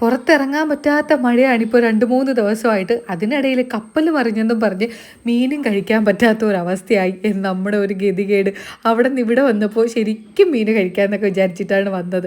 പുറത്തിറങ്ങാൻ പറ്റാത്ത മഴയാണ് ഇപ്പോൾ 2-3 ദിവസമായിട്ട്. അതിനിടയിൽ കപ്പൽ മറിഞ്ഞെന്നും പറഞ്ഞ് മീനും കഴിക്കാൻ പറ്റാത്ത ഒരവസ്ഥയായി. നമ്മുടെ ഒരു ഗതികേട്. അവിടെ നിന്ന് ഇവിടെ വന്നപ്പോൾ ശരിക്കും മീൻ കഴിക്കാമെന്നൊക്കെ വിചാരിച്ചിട്ടാണ് വന്നത്.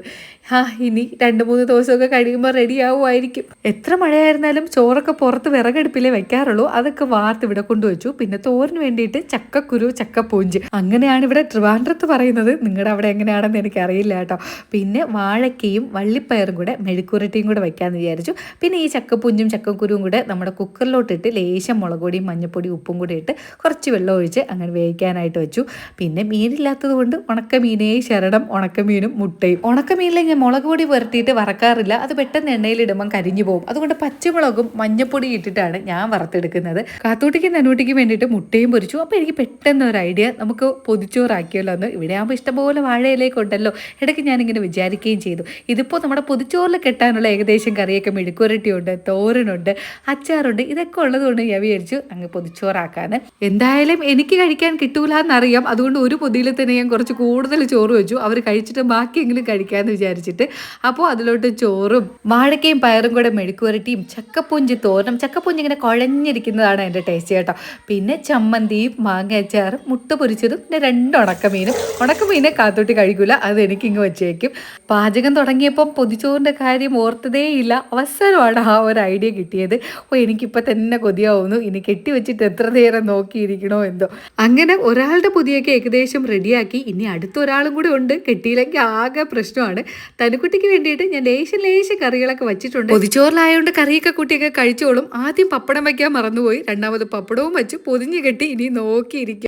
ഇനി 2-3 ദിവസമൊക്കെ കഴിയുമ്പോൾ റെഡി ആവുമായിരിക്കും. എത്ര മഴയായിരുന്നാലും ചോറൊക്കെ പുറത്ത് വിറകടുപ്പിലേ വെക്കാറുള്ളൂ. അതൊക്കെ വാർത്ത് ഇവിടെ കൊണ്ടുവച്ചു. പിന്നെ തോരന് വേണ്ടിയിട്ട് ചക്കക്കുരു, ചക്കപ്പൂഞ്ച്, അങ്ങനെയാണ് ഇവിടെ ട്രിവാൻഡ്രത്ത് പറയുന്നത്. നിങ്ങളുടെ അവിടെ എങ്ങനെയാണെന്ന് എനിക്കറിയില്ല കേട്ടോ. പിന്നെ വാഴക്കയും വള്ളിപ്പയറും കൂടെ മെഴുക്കുരട്ടിയും കൂടെ വെക്കാമെന്ന് വിചാരിച്ചു. പിന്നെ ഈ ചക്കപ്പൂഞ്ചും ചക്കക്കുരുവും കൂടെ നമ്മുടെ കുക്കറിലോട്ടിട്ട് ലേശം മുളക് പൊടിയും മഞ്ഞൾപ്പൊടിയും ഉപ്പും കൂടി ഇട്ട് കുറച്ച് വെള്ളം ഒഴിച്ച് അങ്ങനെ വേവിക്കാനായിട്ട് വെച്ചു. പിന്നെ മീനില്ലാത്തത് കൊണ്ട് ഉണക്കമീനേ ശരണം, ഉണക്കമീനും മുട്ടയും. ഉണക്കമീനിലേക്ക് മുളക് പൊടി പുരട്ടിയിട്ട് വറക്കാറില്ല, അത് പെട്ടെന്ന് എണ്ണയിലിടുമ്പം കരിഞ്ഞു പോകും. അതുകൊണ്ട് പച്ചമുളകും മഞ്ഞൾപ്പൊടിയും ഇട്ടിട്ടാണ് ഞാൻ വറുത്തെടുക്കുന്നത്. കാത്തൂട്ടിക്കും നനൂട്ടിക്കും വേണ്ടിയിട്ട് മുട്ടയും പൊരിച്ചു. അപ്പോൾ എനിക്ക് പെട്ടെന്ന് ഒരു ഐഡിയ, നമുക്ക് പൊതിച്ചോറാക്കിയല്ലോ എന്ന്. ഇവിടെ ആകുമ്പോൾ ഇഷ്ടംപോലെ വാഴയിലേക്ക് ഉണ്ടല്ലോ. ഇടയ്ക്ക് ഞാനിങ്ങനെ വിചാരിക്കുകയും ചെയ്തു, ഇതിപ്പോൾ നമ്മുടെ പൊതിച്ചോറിൽ കെട്ടാനുള്ള ഏകദേശം കറിയൊക്കെ മെഴുക്കുരട്ടിയുണ്ട്, തോരനുണ്ട്, അച്ചാറുണ്ട്, ഇതൊക്കെ ഉള്ളതുകൊണ്ട് ഞാൻ വിചാരിച്ചു അങ്ങ് പൊതിച്ചോറാക്കാൻ. എന്തായാലും എനിക്ക് കഴിക്കാൻ കിട്ടൂല എന്നറിയാം. അതുകൊണ്ട് ഒരു പൊതിയിൽ തന്നെ ഞാൻ കുറച്ച് കൂടുതൽ ചോറ് വെച്ചു. അവർ കഴിച്ചിട്ട് ബാക്കിയെങ്കിലും കഴിക്കാമെന്ന് വിചാരിച്ചിട്ട്. അപ്പോൾ അതിലോട്ട് ചോറും വാഴക്കയും പയറും കൂടെ മെഴുക്കുരട്ടിയും ചക്കപ്പൂഞ്ചി തോരനും. ചക്കപ്പൂഞ്ചി ഇങ്ങനെ കുഴഞ്ഞിരിക്കുന്നതാണ് എൻ്റെ ടേസ്റ്റ് കേട്ടോ. പിന്നെ ചമ്മന്തിയും മാങ്ങ അച്ചാറും മുട്ട പൊരിച്ചതും പിന്നെ 2 ഉണക്കമീനും. ഉണക്കമീനെ കാത്തോട്ടി കഴിക്കില്ല, അത് എനിക്കിങ്ങ് വെച്ചേക്കും. പാചകം തുടങ്ങിയപ്പം പൊതിച്ചോറിൻ്റെ കാര്യം ഓർത്തതേയില്ല. അവസരമാണ് ആ ഒരു ഐഡിയ കിട്ടിയത്. എനിക്കിപ്പോൾ തന്നെ കൊതിയാവുന്നു. ഇനി കെട്ടി വെച്ചിട്ട് എത്ര നേരം നോക്കിയിരിക്കണോ എന്തോ. അങ്ങനെ ഒരാളുടെ പൊതിയൊക്കെ ഏകദേശം റെഡിയാക്കി. ഇനി അടുത്തൊരാളും കൂടെ ഉണ്ട്. കെട്ടിയില്ലെങ്കിൽ ആകെ പ്രശ്നമാണ്. തനുക്കുട്ടിക്ക് വേണ്ടിയിട്ട് ഞാൻ ലേശം കറികളൊക്കെ വെച്ചിട്ടുണ്ട്. പൊതിച്ചോറിലായതുകൊണ്ട് കറിയൊക്കെ കുട്ടിയൊക്കെ കഴിച്ചോളും. ആദ്യം പപ്പടം വയ്ക്കാൻ മറന്നുപോയി. രണ്ടാമത് പപ്പടവും വെച്ച് പൊതിഞ്ഞ് കെട്ടി ഇനി നോക്കിയിരിക്കും.